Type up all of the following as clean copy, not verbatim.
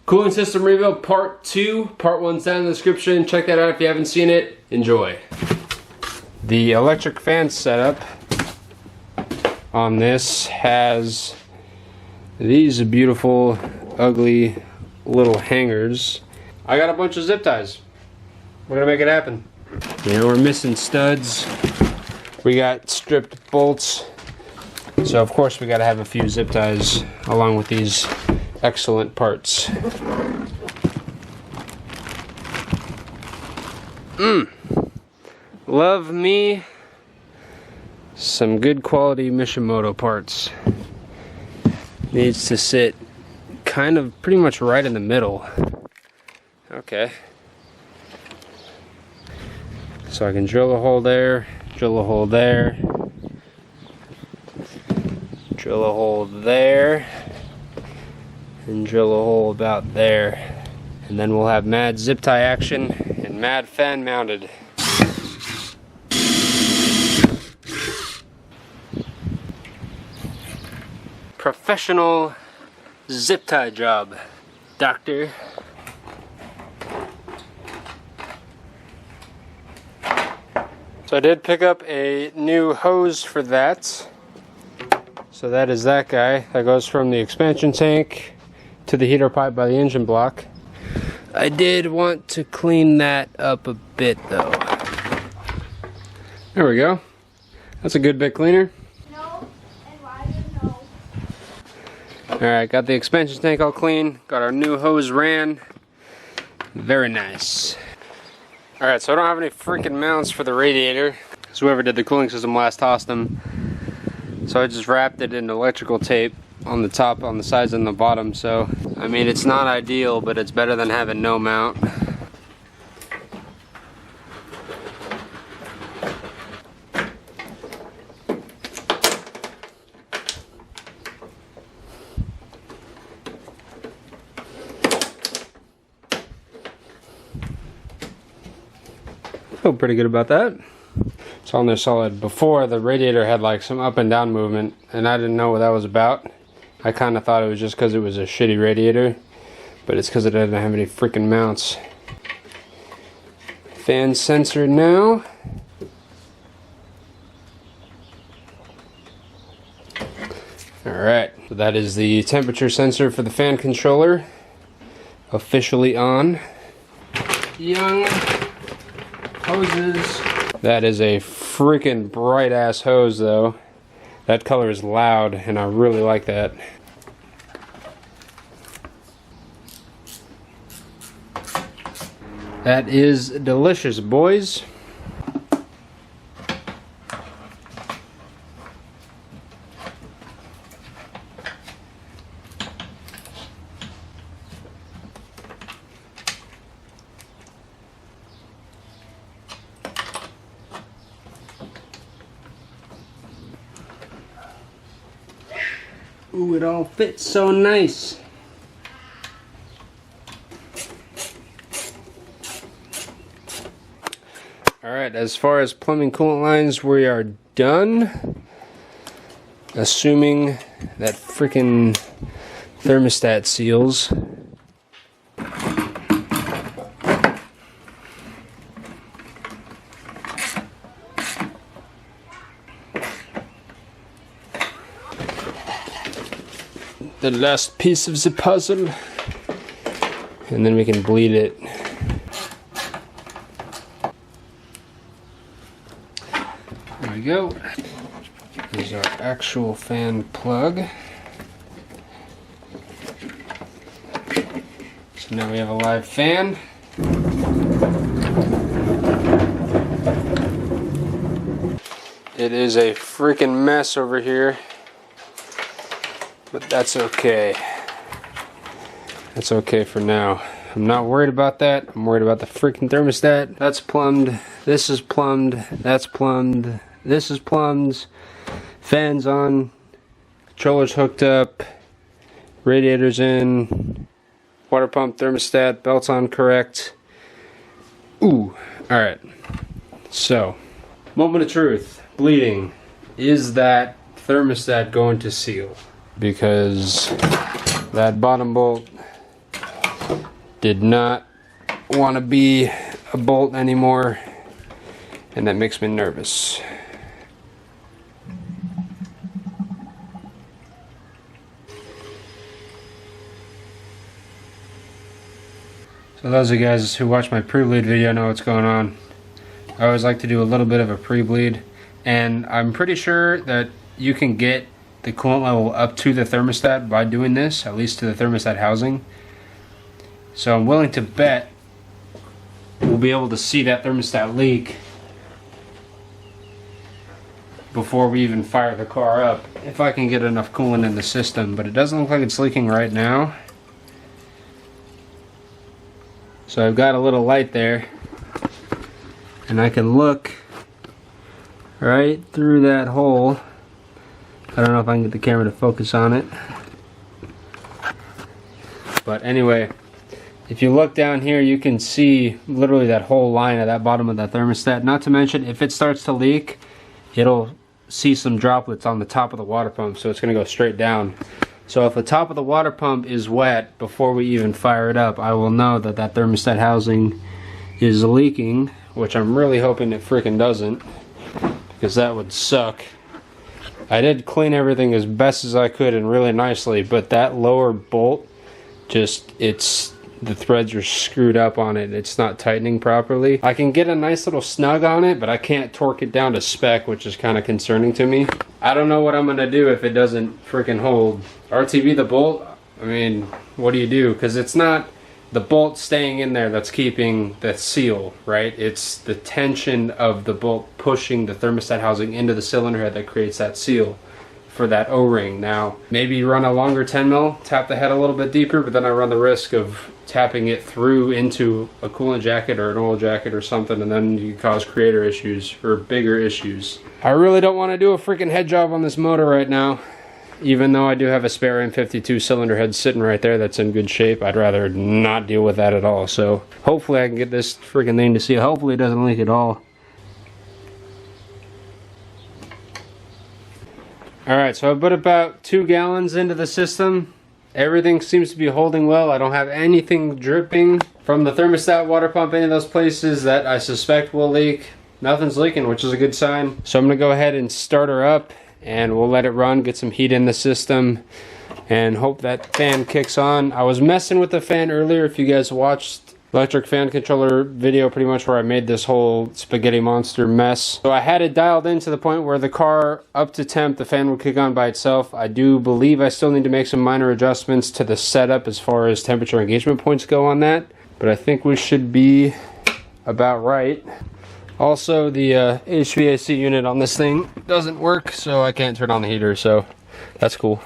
Cooling system rebuild part 2. Part 1's down in the description. Check that out if you haven't seen it. Enjoy. The electric fan setup on this has these beautiful, ugly little hangers. I got a bunch of zip ties. We're gonna make it happen. You know, we're missing studs. We got stripped bolts. So of course we gotta have a few zip ties along with these excellent parts. Love me some good quality Mishimoto parts. Needs to sit kind of pretty much right in the middle. Okay. So I can drill a hole there, drill a hole there, drill a hole there, and drill a hole about there. And then we'll have mad zip tie action and mad fan mounted. Professional zip tie job, doctor. So I did pick up a new hose for that. So that is that guy. That goes from the expansion tank to the heater pipe by the engine block. I did want to clean that up a bit though. There we go. That's a good bit cleaner. No, and why did no? Alright, got the expansion tank all clean. Got our new hose ran. Very nice. Alright, so I don't have any freaking mounts for the radiator, because whoever did the cooling system last tossed them. So I just wrapped it in electrical tape on the top, on the sides, and the bottom. So, I mean, it's not ideal, but it's better than having no mount. Feel pretty good about that. It's on there solid. Before, the radiator had like some up and down movement, and I didn't know what that was about. I kind of thought it was just because it was a shitty radiator, but it's because it didn't have any freaking mounts. Fan sensor now. Alright, so that is the temperature sensor for the fan controller. Officially on. Young hoses. That is a freaking bright ass hose though. That color is loud and I really like that. That is delicious, boys. Ooh, it all fits so nice. Alright, as far as plumbing coolant lines, we are done. Assuming that freaking thermostat seals. The last piece of the puzzle, and then we can bleed it. There we go. Here's our actual fan plug. So now we have a live fan. It is a freaking mess over here. But that's okay. That's okay for now. I'm not worried about that. I'm worried about the freaking thermostat. That's plumbed. This is plumbed. That's plumbed. This is plumbed. Fans on. Controller's hooked up. Radiator's in. Water pump, thermostat, belts on correct. Ooh. Alright. So, moment of truth. Bleeding. Is that thermostat going to seal? Because that bottom bolt did not want to be a bolt anymore, and that makes me nervous. So those of you guys who watch my pre-bleed video know what's going on. I always like to do a little bit of a pre-bleed, and I'm pretty sure that you can get the coolant level up to the thermostat by doing this, at least to the thermostat housing. So I'm willing to bet we'll be able to see that thermostat leak before we even fire the car up, if I can get enough coolant in the system. But it doesn't look like it's leaking right now. So I've got a little light there, and I can look right through that hole. I don't know if I can get the camera to focus on it. But anyway, if you look down here, you can see literally that whole line at that bottom of that thermostat. Not to mention, if it starts to leak, it'll see some droplets on the top of the water pump, so it's going to go straight down. So if the top of the water pump is wet before we even fire it up, I will know that that thermostat housing is leaking, which I'm really hoping it freaking doesn't, because that would suck. I did clean everything as best as I could and really nicely, but that lower bolt, the threads are screwed up on it. It's not tightening properly. I can get a nice little snug on it, but I can't torque it down to spec, which is kind of concerning to me. I don't know what I'm gonna do if it doesn't freaking hold. RTV the bolt, I mean, what do you do? Because it's not the bolt staying in there that's keeping the seal, right? It's the tension of the bolt pushing the thermostat housing into the cylinder head that creates that seal for that O-ring. Now, maybe run a longer 10 mil, tap the head a little bit deeper, but then I run the risk of tapping it through into a coolant jacket or an oil jacket or something, and then you cause creator issues or bigger issues. I really don't want to do a freaking head job on this motor right now. Even though I do have a spare M52 cylinder head sitting right there that's in good shape, I'd rather not deal with that at all. So hopefully I can get this freaking thing to seal. Hopefully it doesn't leak at all. Alright, so I put about 2 gallons into the system. Everything seems to be holding well. I don't have anything dripping from the thermostat, water pump, any of those places that I suspect will leak. Nothing's leaking, which is a good sign. So I'm going to go ahead and start her up, and we'll let it run, get some heat in the system, and hope that fan kicks on. I was messing with the fan earlier. If you guys watched electric fan controller video, pretty much where I made this whole spaghetti monster mess. So I had it dialed in to the point where the car up to temp, the fan would kick on by itself. I do believe I still need to make some minor adjustments to the setup as far as temperature engagement points go on that, but I think we should be about right. Also, the HVAC unit on this thing doesn't work, so I can't turn on the heater, so that's cool.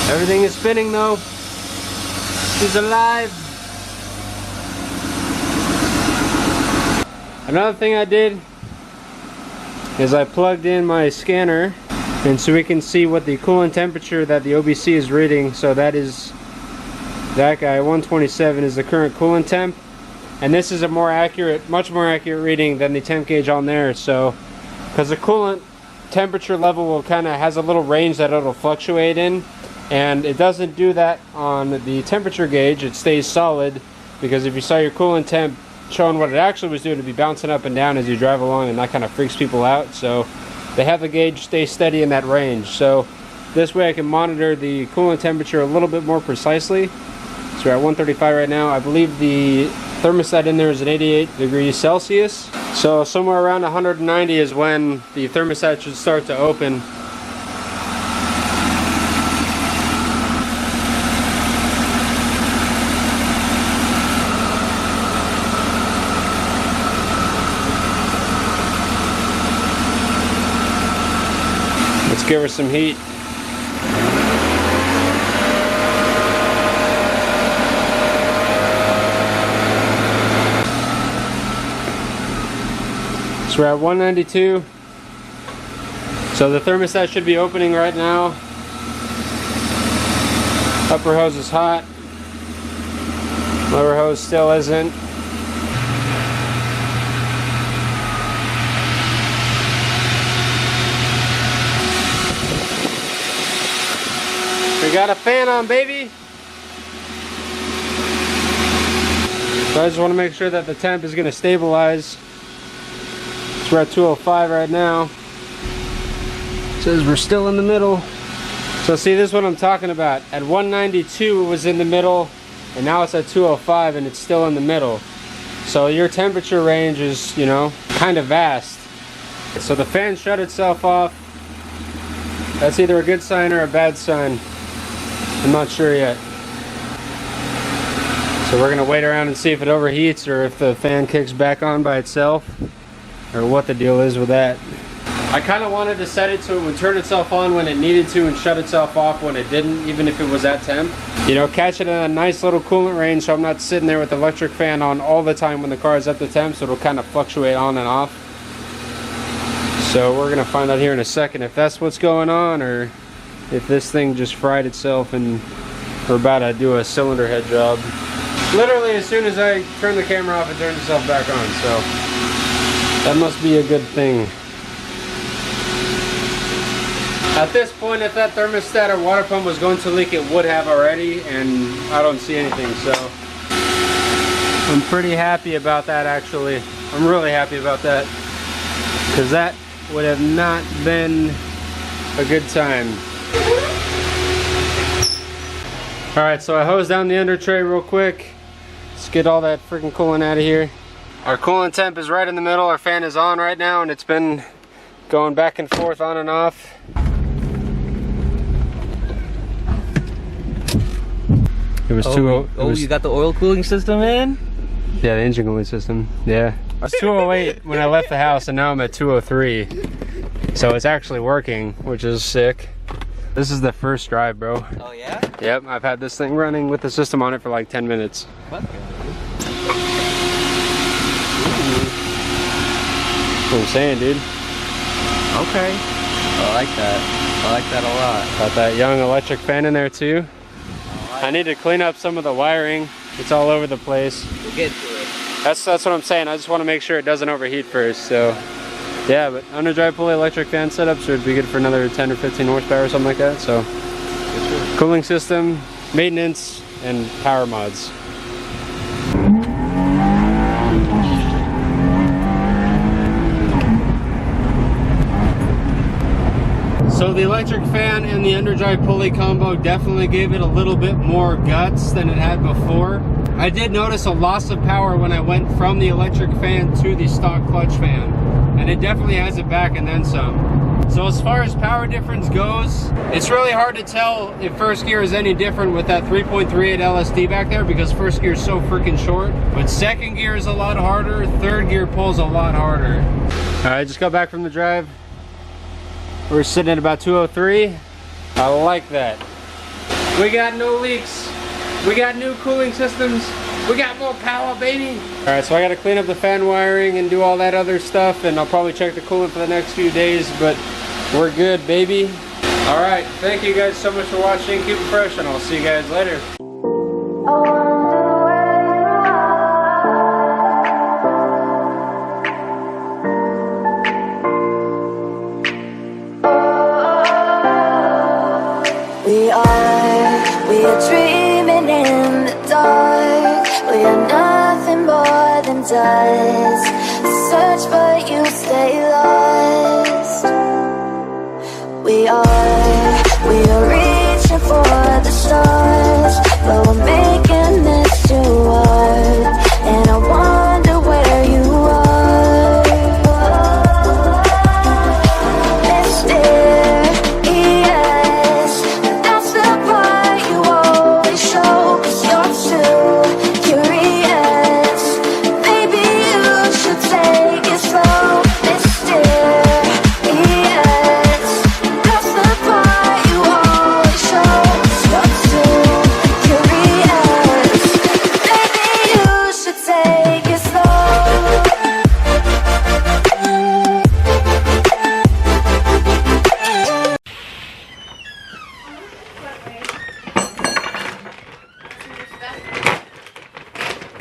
Everything is spinning though. She's alive. Another thing I did is I plugged in my scanner, and so we can see what the coolant temperature that the OBC is reading. So that is, that guy, 127 is the current coolant temp. And this is a more accurate, much more accurate reading than the temp gauge on there. So, because the coolant temperature level will kind of has a little range that it'll fluctuate in. And it doesn't do that on the temperature gauge. It stays solid, because if you saw your coolant temp showing what it actually was doing, it'd be bouncing up and down as you drive along, and that kind of freaks people out. So they have the gauge stay steady in that range. So this way I can monitor the coolant temperature a little bit more precisely. So we're at 135 right now. I believe the thermostat in there is at 88 degrees Celsius. So somewhere around 190 is when the thermostat should start to open. Let's give her some heat. So we're at 192. So the thermostat should be opening right now. Upper hose is hot. Lower hose still isn't. got a fan on, baby. So I just want to make sure that the temp is going to stabilize. So we're at 205 right now. It says we're still in the middle. So see, this is what I'm talking about. At 192 it was in the middle, and now it's at 205 and it's still in the middle. So your temperature range is, you know, kind of vast. So the fan shut itself off. That's either a good sign or a bad sign. I'm not sure yet. So we're gonna wait around and see if it overheats or if the fan kicks back on by itself, or what the deal is with that. I kind of wanted to set it so it would turn itself on when it needed to and shut itself off when it didn't, even if it was at temp. You know, catch it in a nice little coolant range so I'm not sitting there with the electric fan on all the time when the car is at the temp, so it'll kind of fluctuate on and off. So we're gonna find out here in a second if that's what's going on or if this thing just fried itself and we're about to do a cylinder head job. Literally as soon as I turn the camera off, it turns itself back on, so that must be a good thing. At this point, if that thermostat or water pump was going to leak, it would have already, and I don't see anything, so I'm pretty happy about that actually. I'm really happy about that, because that would have not been a good time. Alright, so I hosed down the under tray real quick. Let's get all that freaking coolant out of here. Our coolant temp is right in the middle. Our fan is on right now and it's been going back and forth on and off. It was you got the oil cooling system in? Yeah, the engine cooling system. Yeah. I was 208 when I left the house and now I'm at 203. So it's actually working, which is sick. This is the first drive, bro. Oh yeah? Yep, I've had this thing running with the system on it for like 10 minutes. What? That's what I'm saying, dude. Okay. I like that. I like that a lot. Got that young electric fan in there too. I need to clean up some of the wiring. It's all over the place. We'll get to it. That's what I'm saying. I just want to make sure it doesn't overheat first. So yeah, but under dry pulley electric fan setup should be good for another 10 or 15 horsepower or something like that. So cooling system, maintenance, and power mods. So the electric fan and the underdrive pulley combo definitely gave it a little bit more guts than it had before. I did notice a loss of power when I went from the electric fan to the stock clutch fan, and it definitely has it back and then some. So as far as power difference goes, it's really hard to tell if first gear is any different with that 3.38 LSD back there, because first gear is so freaking short. But second gear is a lot harder, third gear pulls a lot harder. All right, just got back from the drive. We're sitting at about 203. I like that. We got no leaks. We got new cooling systems. We got more power, baby. All right, so I gotta clean up the fan wiring and do all that other stuff, and I'll probably check the coolant for the next few days, but we're good, baby. All right, thank you guys so much for watching. Keep it fresh, and I'll see you guys later. We are dreaming in the dark. We are nothing more than dust. Search but you stay lost. We are reaching for the stars, but we're making this too hard. And I wonder where you are. Mysterious, that's the part you always show. 'Cause you're too curious. Maybe you should take it slow. Mysterious, that's the part you always show. 'Cause you're too curious. Maybe you should take it slow.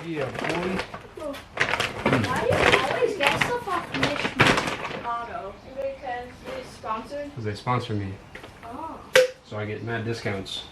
Yeah, boy. Why do you always get stuff off Mission Auto? Because it's sponsored. Because they sponsor me, Oh. so I get mad discounts.